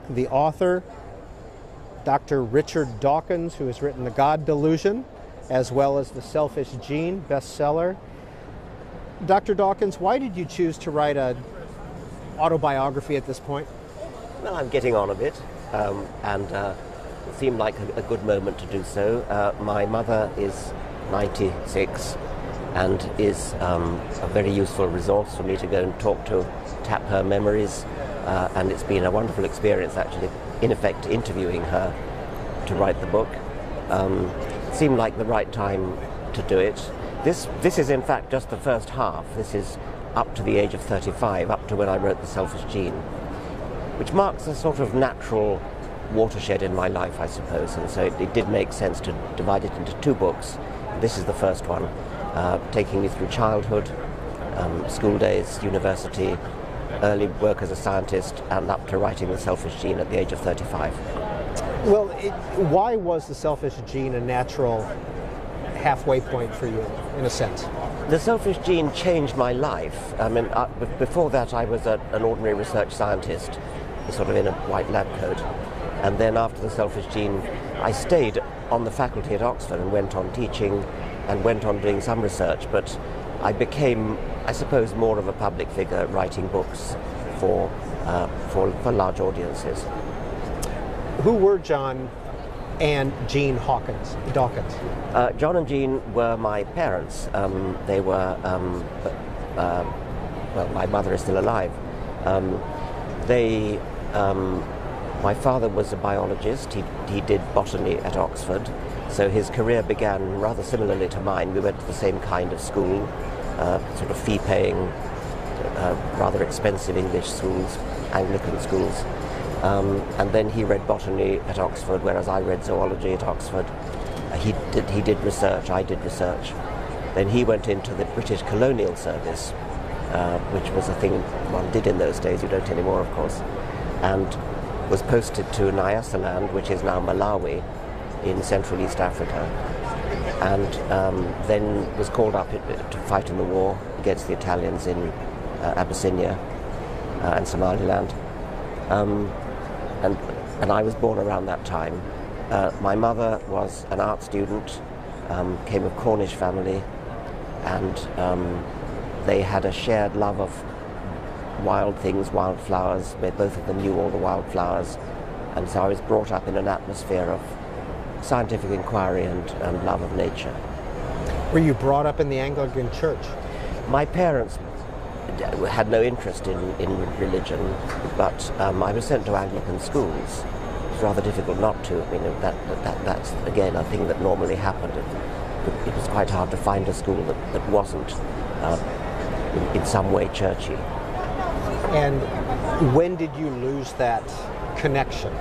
The author, Dr. Richard Dawkins, who has written The God Delusion, as well as The Selfish Gene bestseller. Dr. Dawkins, why did you choose to write an autobiography at this point? Well, I'm getting on a bit, and it seemed like a good moment to do so. My mother is 96 and is a very useful resource for me to go and talk to, tap her memories, and it's been a wonderful experience actually, in effect, interviewing her to write the book. It seemed like the right time to do it. This is in fact just the first half. This is up to the age of 35, up to when I wrote The Selfish Gene, which marks a sort of natural watershed in my life, I suppose, and so it did make sense to divide it into two books. This is the first one, taking me through childhood, school days, university, early work as a scientist, and up to writing The Selfish Gene at the age of 35. Well, why was The Selfish Gene a natural halfway point for you, in a sense? The Selfish Gene changed my life. I mean, before that I was an ordinary research scientist, sort of in a white lab coat. And then after The Selfish Gene, I stayed on the faculty at Oxford and went on teaching and went on doing some research, but I became, I suppose, more of a public figure writing books for large audiences. Who were John and Jean Dawkins? John and Jean were my parents. They were, well, my mother is still alive. My father was a biologist. He did botany at Oxford, so his career began rather similarly to mine. We went to the same kind of school, sort of fee-paying, rather expensive English schools, Anglican schools. And then he read botany at Oxford, whereas I read zoology at Oxford. He did research, I did research. Then he went into the British Colonial Service, which was a thing one did in those days, you don't anymore of course, and was posted to Nyasaland, which is now Malawi, in Central East Africa, and then was called up to fight in the war against the Italians in Abyssinia and Somaliland. And I was born around that time. My mother was an art student, came of Cornish family, and they had a shared love of wild things, wildflowers. Both of them knew all the wildflowers, and so I was brought up in an atmosphere of scientific inquiry and love of nature. Were you brought up in the Anglican Church? My parents had no interest in religion, but I was sent to Anglican schools. It was rather difficult not to. I mean, that's again a thing that normally happened. It was quite hard to find a school that wasn't in some way churchy. And when did you lose that connection?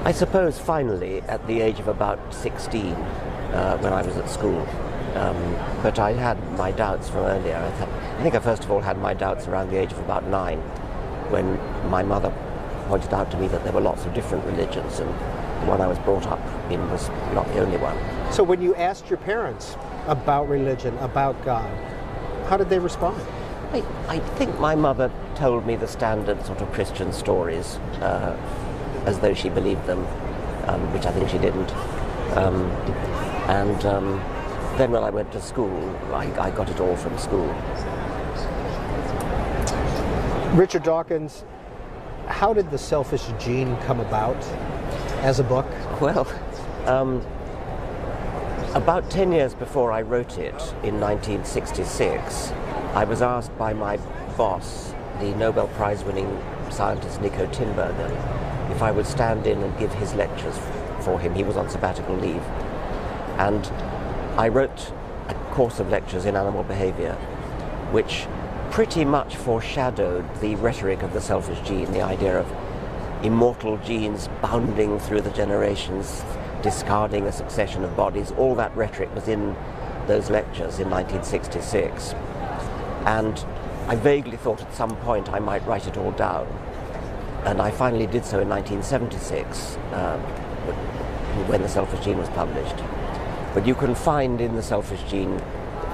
I suppose finally at the age of about 16, when I was at school. But I had my doubts from earlier. I think I first of all had my doubts around the age of about 9, when my mother pointed out to me that there were lots of different religions, and the one I was brought up in was not the only one. So when you asked your parents about religion, about God, how did they respond? I think my mother told me the standard sort of Christian stories, as though she believed them, which I think she didn't. Then when I went to school, I got it all from school. Richard Dawkins, how did The Selfish Gene come about as a book? Well, about 10 years before I wrote it, in 1966, I was asked by my boss, the Nobel Prize-winning scientist Nico Tinbergen, if I would stand in and give his lectures for him. He was on sabbatical leave. And I wrote a course of lectures in animal behavior, which pretty much foreshadowed the rhetoric of The Selfish Gene, the idea of immortal genes bounding through the generations, discarding a succession of bodies. All that rhetoric was in those lectures in 1966. And I vaguely thought at some point I might write it all down. And I finally did so in 1976, when The Selfish Gene was published. But you can find in The Selfish Gene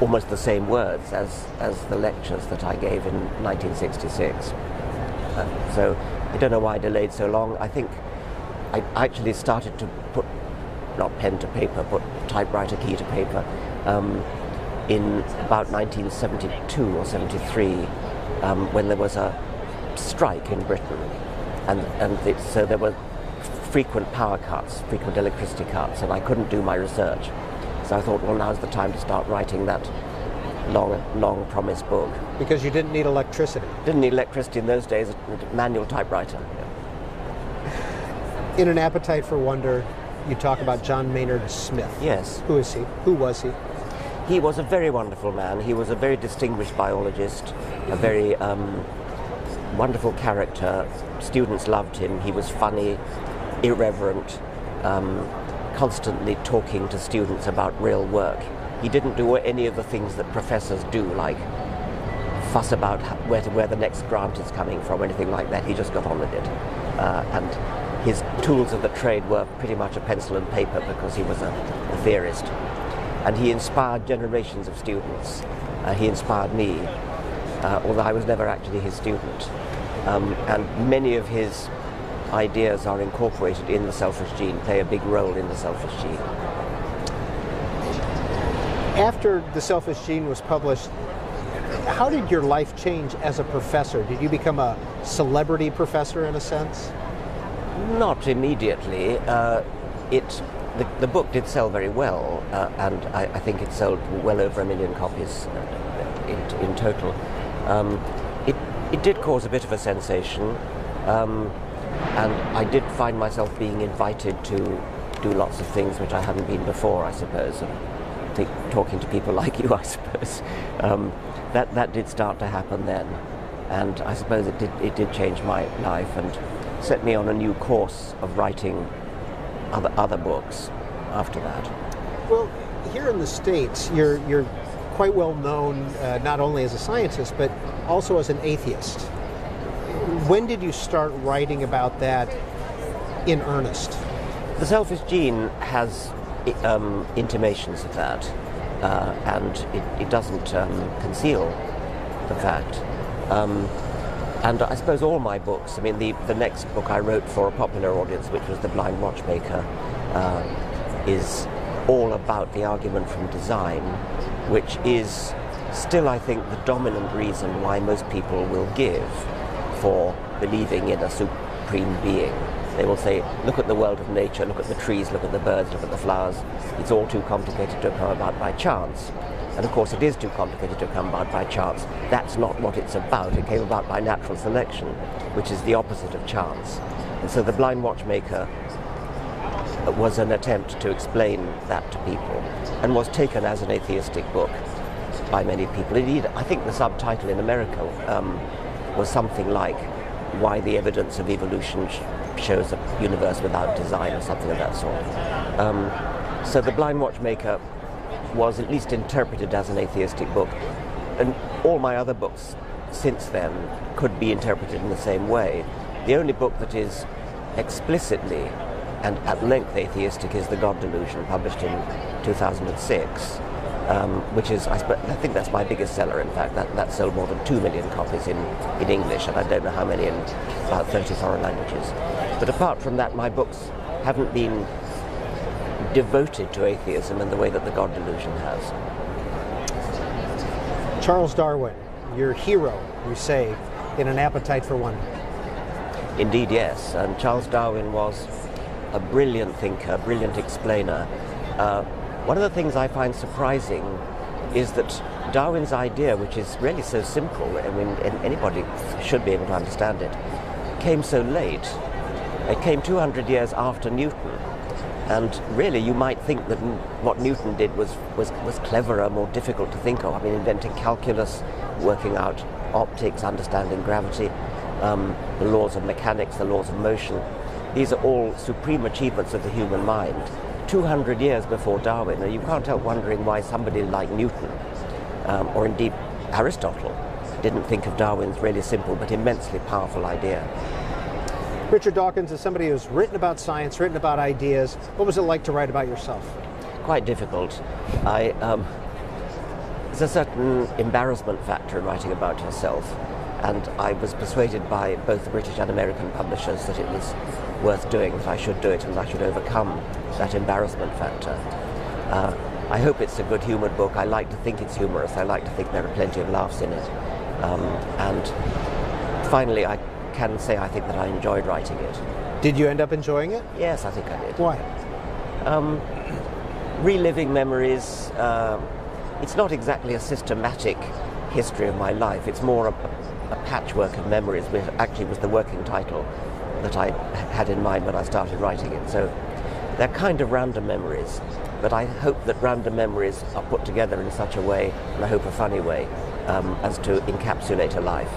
almost the same words as the lectures that I gave in 1966. So I don't know why I delayed so long. I think I actually started to put, not pen to paper, but typewriter key to paper in about 1972 or 73 when there was a strike in Britain. So there were frequent power cuts, frequent electricity cuts, and I couldn't do my research. So I thought, well, now's the time to start writing that long promised book. Because you didn't need electricity. Didn't need electricity in those days, a manual typewriter. In An Appetite for Wonder, you talk about John Maynard Smith. Yes. Who is he? Who was he? He was a very wonderful man. He was a very distinguished biologist, a very wonderful character. Students loved him. He was funny, irreverent, constantly talking to students about real work. He didn't do any of the things that professors do, like fuss about where the next grant is coming from, anything like that. He just got on with it. And his tools of the trade were pretty much a pencil and paper, because he was a theorist. And he inspired generations of students. He inspired me, although I was never actually his student. And many of his ideas are incorporated in The Selfish Gene, play a big role in The Selfish Gene. After The Selfish Gene was published, how did your life change as a professor? Did you become a celebrity professor in a sense? Not immediately. The book did sell very well, and I think it sold well over 1 million copies in total. It did cause a bit of a sensation, and I did find myself being invited to do lots of things which I hadn't been before, I suppose. Talking to people like you, I suppose. That did start to happen then, and I suppose it did change my life and set me on a new course of writing other books after that. Well, here in the States, you're quite well known not only as a scientist but also as an atheist. When did you start writing about that in earnest? The Selfish Gene has intimations of that, and it doesn't conceal the fact. And I suppose all my books, I mean, the next book I wrote for a popular audience, which was The Blind Watchmaker, is all about the argument from design, which is still, I think, the dominant reason why most people will give for believing in a supreme being. They will say, look at the world of nature, look at the trees, look at the birds, look at the flowers. It's all too complicated to come about by chance. And of course it is too complicated to come about by chance. That's not what it's about. It came about by natural selection, which is the opposite of chance. And so The Blind Watchmaker was an attempt to explain that to people, and was taken as an atheistic book by many people. Indeed, I think the subtitle in America was something like Why the Evidence of Evolution Shows a Universe Without Design, or something of that sort. So The Blind Watchmaker was at least interpreted as an atheistic book, and all my other books since then could be interpreted in the same way. The only book that is explicitly and at length atheistic is The God Delusion, published in 2006, which is, I think that's my biggest seller. In fact, that sold more than 2 million copies in English, and I don't know how many in about 30 foreign languages. But apart from that, my books haven't been devoted to atheism in the way that The God Delusion has. Charles Darwin, your hero, you say, in An Appetite for Wonder. Indeed, yes. And Charles Darwin was a brilliant thinker, brilliant explainer. One of the things I find surprising is that Darwin's idea, which is really so simple, I mean, anybody should be able to understand it, came so late. It came 200 years after Newton. And really, you might think that what Newton did was cleverer, more difficult to think of. I mean, inventing calculus, working out optics, understanding gravity, the laws of mechanics, the laws of motion. These are all supreme achievements of the human mind. 200 years before Darwin, and you can't help wondering why somebody like Newton, or indeed Aristotle, didn't think of Darwin's really simple but immensely powerful idea. Richard Dawkins is somebody who's written about science, written about ideas. What was it like to write about yourself? Quite difficult. There's a certain embarrassment factor in writing about yourself. And I was persuaded by both the British and American publishers that it was worth doing, that I should do it, and I should overcome that embarrassment factor. I hope it's a good humoured book. I like to think it's humorous. I like to think there are plenty of laughs in it. And finally, I can say I think that I enjoyed writing it. Did you end up enjoying it? Yes, I think I did. Why? Reliving memories. It's not exactly a systematic history of my life. It's more a patchwork of memories, which actually was the working title that I had in mind when I started writing it. So they're kind of random memories, but I hope that random memories are put together in such a way, and I hope a funny way, as to encapsulate a life.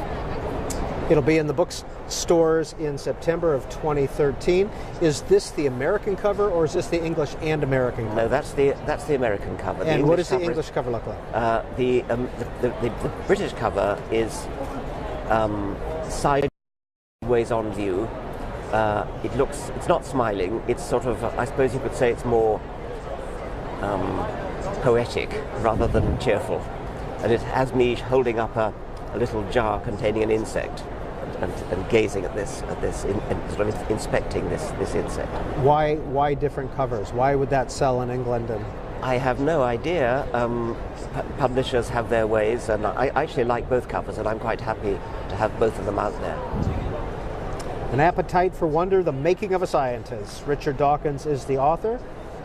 It'll be in the bookstores in September of 2013. Is this the American cover, or is this the English and American cover? No, that's the American cover. And what does the English cover look like? The British cover is sideways on view. It's not smiling. It's sort of, I suppose you could say, it's more poetic rather than cheerful. And it has me holding up a little jar containing an insect and gazing at this, sort of inspecting this insect. Why different covers? Why would that sell in England? And I have no idea. Publishers have their ways, and I actually like both covers, and I'm quite happy to have both of them out there. An Appetite for Wonder, The Making of a Scientist. Richard Dawkins is the author.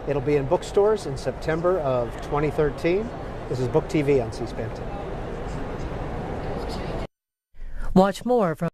It'll be in bookstores in September of 2013. This is Book TV on C-SPAN 2. Watch more from